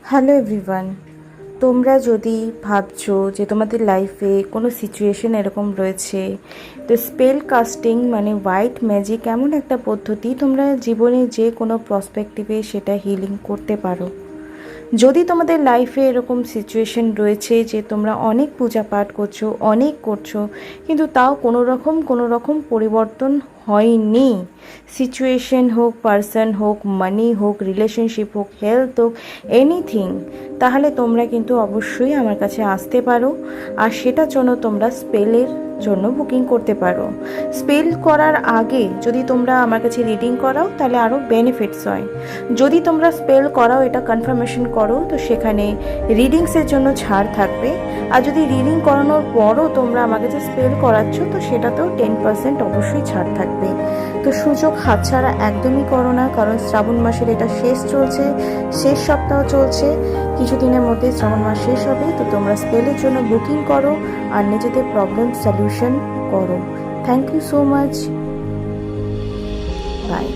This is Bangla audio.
হ্যালো এভরিওয়ান, তোমরা যদি ভাবছো যে তোমাদের লাইফে কোনো সিচুয়েশন এরকম রয়েছে, তো স্পেল কাস্টিং মানে হোয়াইট ম্যাজিক এমন একটা পদ্ধতি তোমরা জীবনে যে কোনো প্রসপেক্টিভে সেটা হিলিং করতে পারো। যদি তোমাদের লাইফে এরকম সিচুয়েশন রয়েছে যে তোমরা অনেক পূজা পাঠ করছো, অনেক করছো, কিন্তু তাও কোনো রকম পরিবর্তন হয়নি, সিচুয়েশন হোক, পার্সন হোক, মানি হোক, রিলেশনশিপ হোক, হেলথ হোক, এনিথিং, তাহলে তোমরা কিন্তু অবশ্যই আমার কাছে আসতে পারো। আর সেটার জন্য তোমরা স্পেলের জন্য বুকিং করতে পারো। স্পেল করার আগে যদি তোমরা আমার কাছে রিডিং করাও তাহলে আরও বেনিফিটস হয়। যদি তোমরা স্পেল করাও এটা কনফার্মেশন করো তো সেখানে রিডিংসের জন্য ছাড় থাকবে। আর যদি রিডিং করানোর পরও তোমরা আমার কাছে স্পেল করাচ্ছ তো সেটাতেও 10% অবশ্যই ছাড় থাকবে। তো সুযোগ হাতছাড়া একদমই করো না, কারণ শ্রাবণ মাসের এটা শেষ চলছে, শেষ সপ্তাহ চলছে, কিছুদিনের মধ্যে শ্রাবণ মাস শেষ হবে। তো তোমরা স্পেলের জন্য বুকিং করো আর নিজেদের প্রবলেম সলিউশন করো। Thank you so much, by.